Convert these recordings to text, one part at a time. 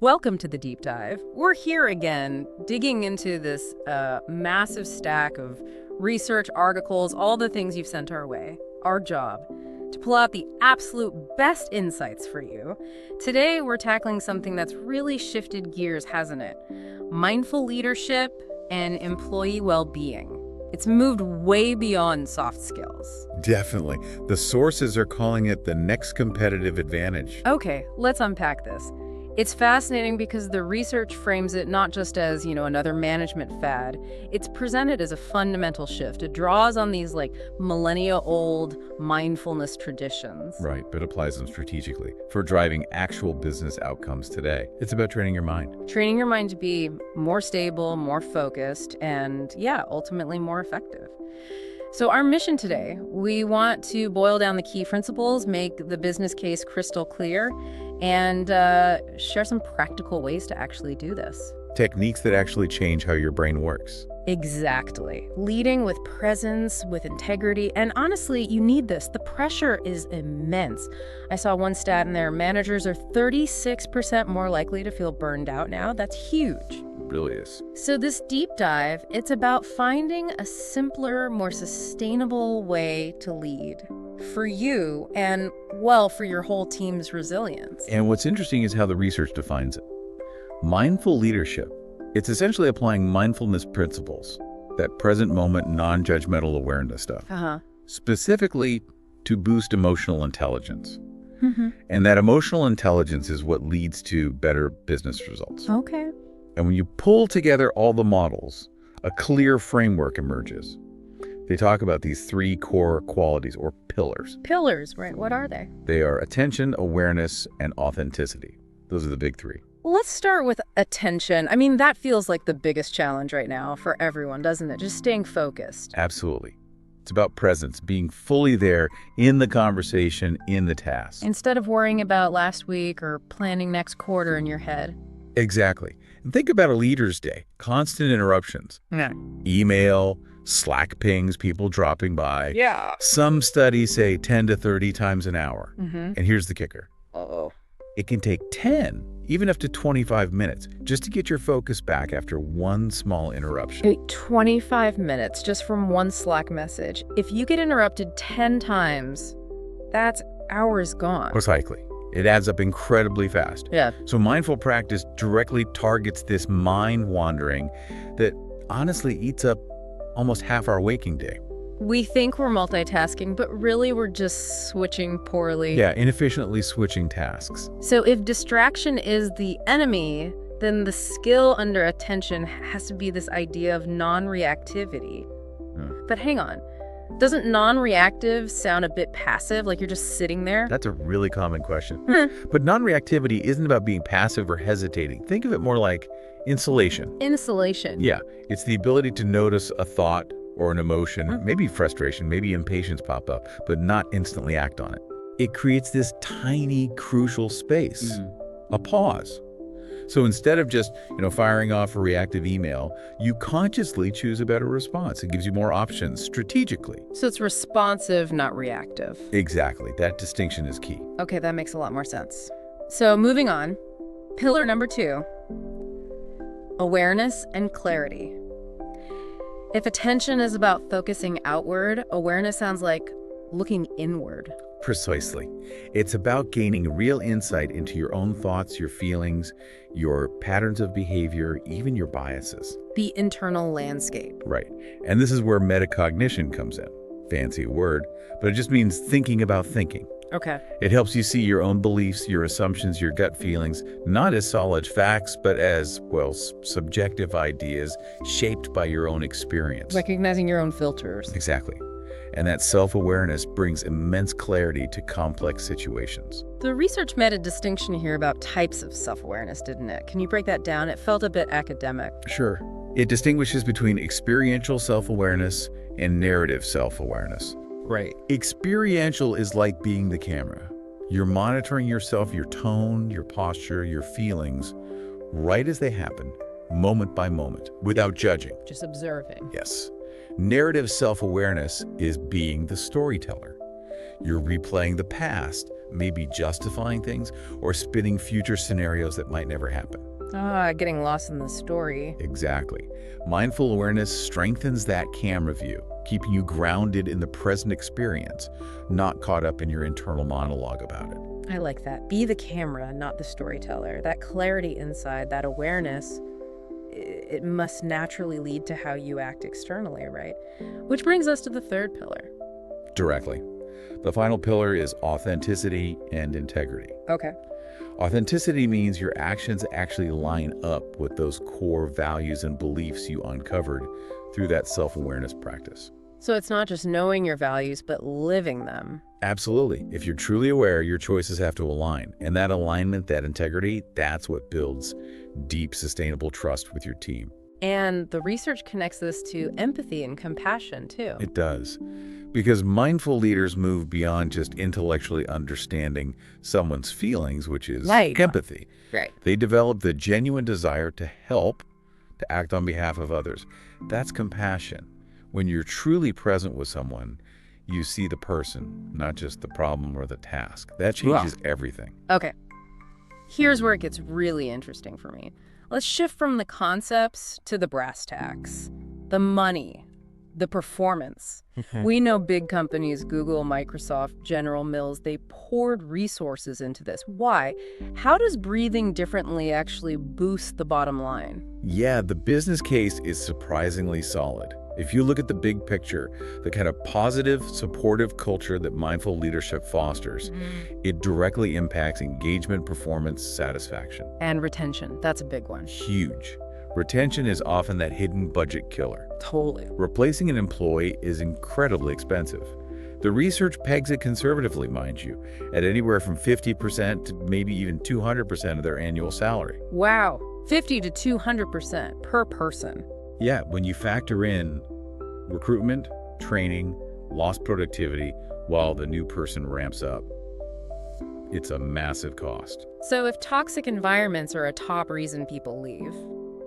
Welcome to the deep dive. We're here again, digging into this massive stack of research, articles, all the things you've sent our way. Our job, to pull out the absolute best insights for you. Today, we're tackling something that's really shifted gears, hasn't it? Mindful leadership and employee well-being. It's moved way beyond soft skills. Definitely. The sources are calling it the next competitive advantage. Okay, let's unpack this. It's fascinating because the research frames it not just as, another management fad. It's presented as a fundamental shift. It draws on these millennia-old mindfulness traditions. Right, but applies them strategically for driving actual business outcomes today. It's about training your mind. Training your mind to be more stable, more focused, and ultimately more effective. So our mission today, we want to boil down the key principles, make the business case crystal clear, and share some practical ways to actually do this. Techniques that actually change how your brain works. Exactly. Leading with presence, with integrity, and honestly, you need this. The pressure is immense. I saw one stat in there, managers are 36% more likely to feel burned out now. That's huge. It really is. So this deep dive, it's about finding a simpler, more sustainable way to lead for you and, for your whole team's resilience. And what's interesting is how the research defines it. Mindful leadership. It's essentially applying mindfulness principles, that present moment, non-judgmental awareness stuff, specifically to boost emotional intelligence. And that emotional intelligence is what leads to better business results. Okay. And when you pull together all the models, a clear framework emerges. They talk about these three core qualities or pillars. Pillars, right? What are they? They are attention, awareness, and authenticity. Those are the big three. Let's start with attention. I mean, that feels like the biggest challenge right now for everyone, doesn't it? Just staying focused. Absolutely. It's about presence, being fully there in the conversation, in the task. Instead of worrying about last week or planning next quarter in your head. Exactly. And think about a leader's day. Constant interruptions. Yeah. Email, Slack pings, people dropping by. Yeah. Some studies say 10 to 30 times an hour. And here's the kicker. Uh-oh. It can take 10, even up to 25 minutes, just to get your focus back after one small interruption. Wait, 25 minutes just from one Slack message. If you get interrupted 10 times, that's hours gone. Precisely. It adds up incredibly fast. Yeah. So mindful practice directly targets this mind wandering that honestly eats up almost half our waking day. We think we're multitasking, but really we're just switching poorly. Yeah, inefficiently switching tasks. So if distraction is the enemy, then the skill under attention has to be this idea of non-reactivity. But hang on. Doesn't non-reactive sound a bit passive, like you're just sitting there? That's a really common question. But non-reactivity isn't about being passive or hesitating. Think of it more like insulation. Insulation. Yeah, it's the ability to notice a thought or an emotion, maybe frustration, maybe impatience pop up, but not instantly act on it. It creates this tiny, crucial space, a pause. So instead of just, firing off a reactive email, you consciously choose a better response. It gives you more options strategically. So it's responsive, not reactive. Exactly. That distinction is key. Okay, that makes a lot more sense. So moving on, pillar number 2, awareness and clarity. If attention is about focusing outward, awareness sounds like looking inward. Precisely. It's about gaining real insight into your own thoughts, your feelings, your patterns of behavior, even your biases. The internal landscape. Right. And this is where metacognition comes in. Fancy word, but it just means thinking about thinking. Okay. It helps you see your own beliefs, your assumptions, your gut feelings, not as solid facts, but as, subjective ideas shaped by your own experience. Recognizing your own filters. Exactly. And that self-awareness brings immense clarity to complex situations. The research made a distinction here about types of self-awareness, didn't it? Can you break that down? It felt a bit academic. Sure. It distinguishes between experiential self-awareness and narrative self-awareness. Right. Experiential is like being the camera. You're monitoring yourself, your tone, your posture, your feelings, right as they happen, moment by moment, without judging. Just observing. Yes. Narrative self-awareness is being the storyteller. You're replaying the past, maybe justifying things or spinning future scenarios that might never happen. Getting lost in the story. Exactly. Mindful awareness strengthens that camera view, keeping you grounded in the present experience, not caught up in your internal monologue about it. I like that. Be the camera, not the storyteller. That clarity inside, that awareness, it must naturally lead to how you act externally, right? Which brings us to the third pillar. Directly. The final pillar is authenticity and integrity. Okay. Authenticity means your actions actually line up with those core values and beliefs you uncovered through that self-awareness practice. So it's not just knowing your values, but living them. Absolutely. If you're truly aware, your choices have to align. And that alignment, that integrity, that's what builds deep, sustainable trust with your team. And the research connects this to empathy and compassion, too. It does. Because mindful leaders move beyond just intellectually understanding someone's feelings, which is empathy. Right. They develop the genuine desire to help, to act on behalf of others. That's compassion. When you're truly present with someone, you see the person, not just the problem or the task. That changes everything. Okay. Here's where it gets really interesting for me. Let's shift from the concepts to the brass tacks. The money, the performance. We know big companies, Google, Microsoft, General Mills, they poured resources into this. Why? How does breathing differently actually boost the bottom line? Yeah, the business case is surprisingly solid. If you look at the big picture, the kind of positive, supportive culture that mindful leadership fosters, it directly impacts engagement, performance, satisfaction. And retention, that's a big one. Huge. Retention is often that hidden budget killer. Totally. Replacing an employee is incredibly expensive. The research pegs it conservatively, mind you, at anywhere from 50% to maybe even 200% of their annual salary. Wow, 50 to 200% per person. Yeah, when you factor in recruitment, training, lost productivity while the new person ramps up, it's a massive cost. So if toxic environments are a top reason people leave,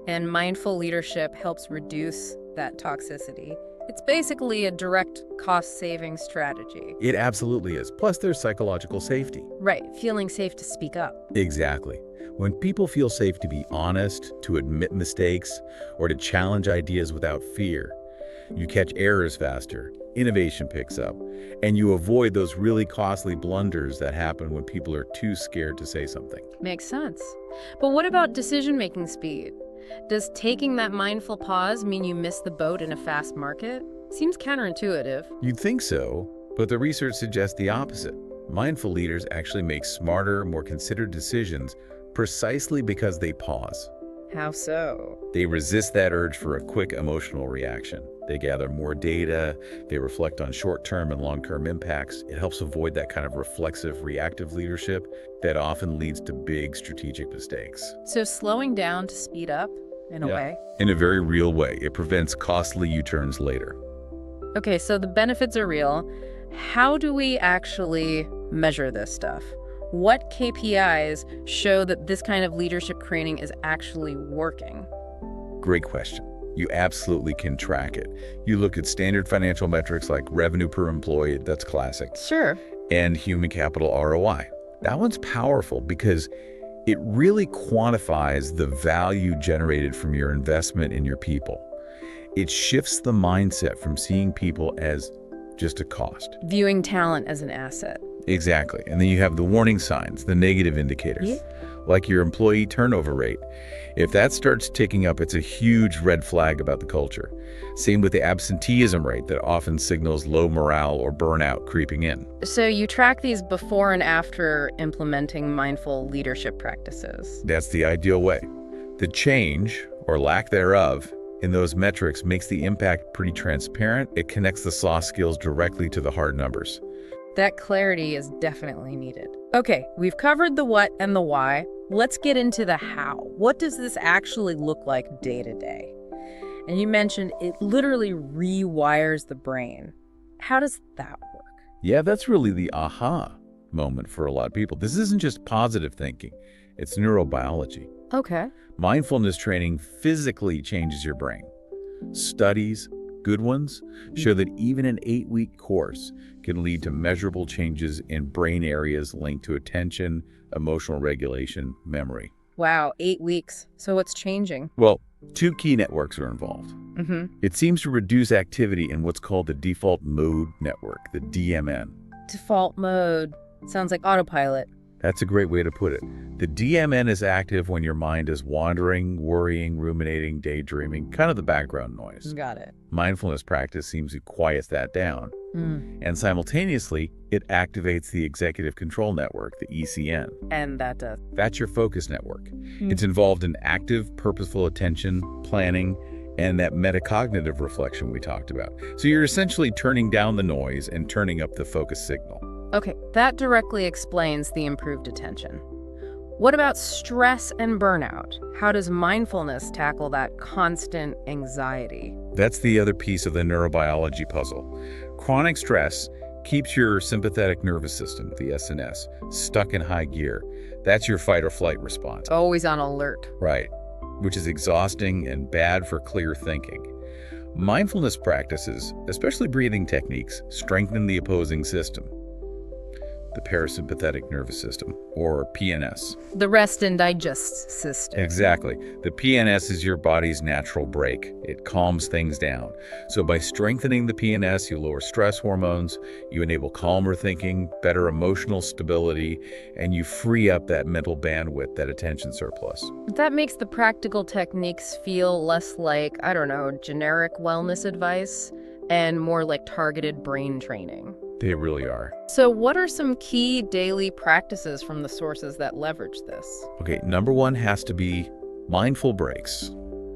and mindful leadership helps reduce that toxicity, it's basically a direct cost-saving strategy. It absolutely is. Plus, there's psychological safety. Right, feeling safe to speak up. Exactly. When people feel safe to be honest, to admit mistakes, or to challenge ideas without fear, you catch errors faster, innovation picks up, and you avoid those really costly blunders that happen when people are too scared to say something. Makes sense. But what about decision-making speed? Does taking that mindful pause mean you miss the boat in a fast market? Seems counterintuitive. You'd think so, but the research suggests the opposite. Mindful leaders actually make smarter, more considered decisions precisely because they pause. How so? They resist that urge for a quick emotional reaction. They gather more data, they reflect on short-term and long-term impacts. It helps avoid that kind of reflexive, reactive leadership that often leads to big strategic mistakes. So slowing down to speed up, in a way? In a very real way. It prevents costly U-turns later. Okay, so the benefits are real. How do we actually measure this stuff? What KPIs show that this kind of leadership training is actually working? Great question. You absolutely can track it. You look at standard financial metrics like revenue per employee, that's classic. Sure. And human capital ROI. That one's powerful because it really quantifies the value generated from your investment in your people. It shifts the mindset from seeing people as just a cost. Viewing talent as an asset. Exactly. And then you have the warning signs, the negative indicators, like your employee turnover rate. If that starts ticking up, it's a huge red flag about the culture. Same with the absenteeism rate that often signals low morale or burnout creeping in. So you track these before and after implementing mindful leadership practices. That's the ideal way. The change, or lack thereof, in those metrics makes the impact pretty transparent. It connects the soft skills directly to the hard numbers. That clarity is definitely needed. Okay, we've covered the what and the why. Let's get into the how. What does this actually look like day to day? And you mentioned it literally rewires the brain. How does that work? Yeah, that's really the aha moment for a lot of people. This isn't just positive thinking. It's neurobiology. Okay. Mindfulness training physically changes your brain. Studies, good ones, show that even an 8-week course can lead to measurable changes in brain areas linked to attention, emotional regulation, memory. Wow, 8 weeks. So what's changing? Well, 2 key networks are involved. Mm-hmm. It seems to reduce activity in what's called the default mode network, the DMN. Default mode. Sounds like autopilot. That's a great way to put it. The DMN is active when your mind is wandering, worrying, ruminating, daydreaming, kind of the background noise. Got it. Mindfulness practice seems to quiet that down. And simultaneously, it activates the executive control network, the ECN. And that does. That's your focus network. It's involved in active, purposeful attention, planning, and that metacognitive reflection we talked about. So you're essentially turning down the noise and turning up the focus signal. Okay, that directly explains the improved attention. What about stress and burnout? How does mindfulness tackle that constant anxiety? That's the other piece of the neurobiology puzzle. Chronic stress keeps your sympathetic nervous system, the SNS, stuck in high gear. That's your fight or flight response. Always on alert. Right, which is exhausting and bad for clear thinking. Mindfulness practices, especially breathing techniques, strengthen the opposing system, the parasympathetic nervous system, or PNS. The rest and digest system. Exactly. The PNS is your body's natural brake. It calms things down. So by strengthening the PNS, you lower stress hormones, you enable calmer thinking, better emotional stability, and you free up that mental bandwidth, that attention surplus. That makes the practical techniques feel less like, I don't know, generic wellness advice and more like targeted brain training. They really are. So what are some key daily practices from the sources that leverage this? Okay, number 1 has to be mindful breaks.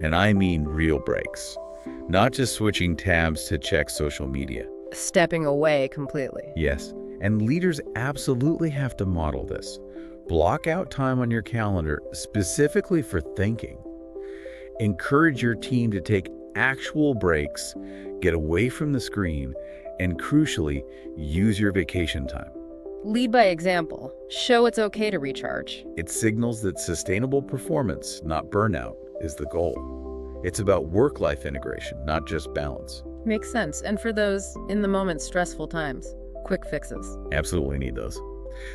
And I mean real breaks. Not just switching tabs to check social media. Stepping away completely. Yes, and leaders absolutely have to model this. Block out time on your calendar specifically for thinking. Encourage your team to take actual breaks, get away from the screen, and crucially, use your vacation time. Lead by example. Show it's okay to recharge. It signals that sustainable performance, not burnout, is the goal. It's about work-life integration, not just balance. Makes sense. And for those in-the-moment stressful times, quick fixes. Absolutely need those.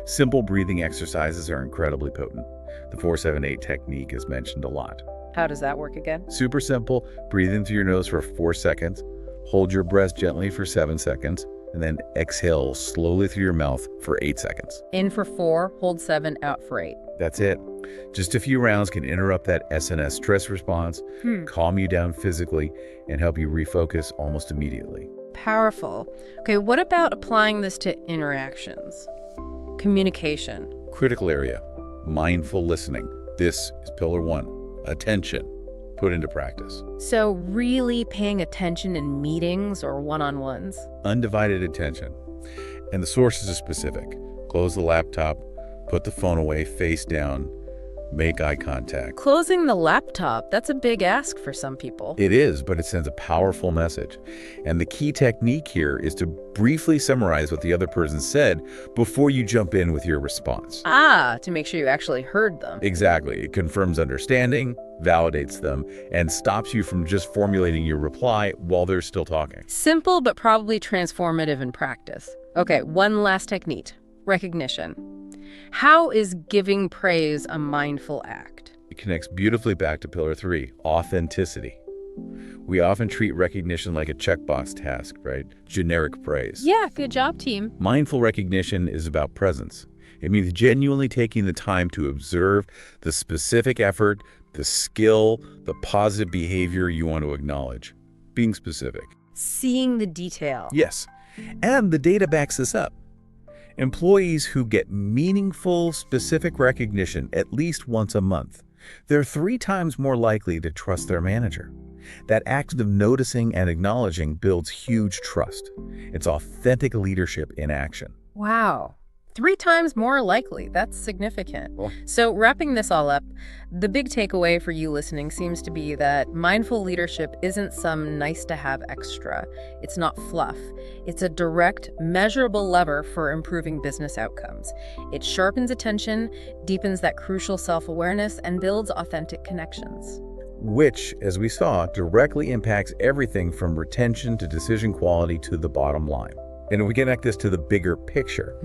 Simple breathing exercises are incredibly potent. The 4-7-8 technique is mentioned a lot. How does that work again? Super simple. Breathe in through your nose for 4 seconds. Hold your breath gently for 7 seconds, and then exhale slowly through your mouth for 8 seconds. In for 4, hold 7, out for 8. That's it. Just a few rounds can interrupt that SNS stress response, calm you down physically, and help you refocus almost immediately. Powerful. Okay, what about applying this to interactions? Communication. Critical area, mindful listening. This is pillar 1, attention. Put into practice. So really paying attention in meetings or one-on-ones? Undivided attention. And the sources are specific. Close the laptop, put the phone away face down, make eye contact. Closing the laptop, that's a big ask for some people. It is, but it sends a powerful message. And the key technique here is to briefly summarize what the other person said before you jump in with your response. To make sure you actually heard them. Exactly. It confirms understanding, validates them, and stops you from just formulating your reply while they're still talking. Simple, but probably transformative in practice. Okay, one last technique, recognition. How is giving praise a mindful act? It connects beautifully back to pillar 3, authenticity. We often treat recognition like a checkbox task, right? Generic praise. Yeah, good job, team. Mindful recognition is about presence. It means genuinely taking the time to observe the specific effort, the skill, the positive behavior you want to acknowledge. Being specific. Seeing the detail. Yes, and the data backs this up. Employees who get meaningful, specific recognition at least once a month, they're 3 times more likely to trust their manager. That act of noticing and acknowledging builds huge trust. It's authentic leadership in action. Wow. 3 times more likely. That's significant. Cool. So wrapping this all up, the big takeaway for you listening seems to be that mindful leadership isn't some nice-to-have extra. It's not fluff. It's a direct, measurable lever for improving business outcomes. It sharpens attention, deepens that crucial self-awareness, and builds authentic connections. which, as we saw, directly impacts everything from retention to decision quality to the bottom line. And if we connect this to the bigger picture,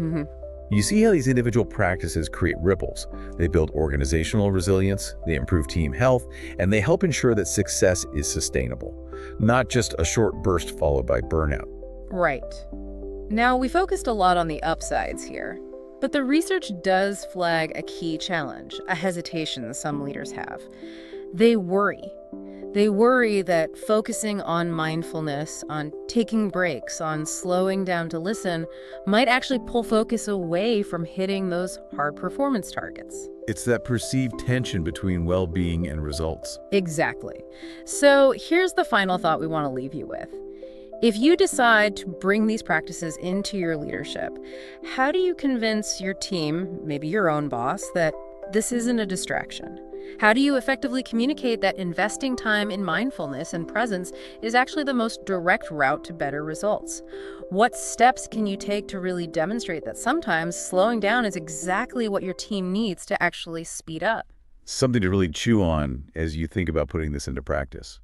you see how these individual practices create ripples. They build organizational resilience, they improve team health, and they help ensure that success is sustainable, not just a short burst followed by burnout. Right. Now, we focused a lot on the upsides here, but the research does flag a key challenge, a hesitation some leaders have. They worry. They worry that focusing on mindfulness, on taking breaks, on slowing down to listen, might actually pull focus away from hitting those hard performance targets. It's that perceived tension between well-being and results. Exactly. So here's the final thought we want to leave you with. If you decide to bring these practices into your leadership, how do you convince your team, maybe your own boss, that this isn't a distraction? How do you effectively communicate that investing time in mindfulness and presence is actually the most direct route to better results? What steps can you take to really demonstrate that sometimes slowing down is exactly what your team needs to actually speed up? Something to really chew on as you think about putting this into practice.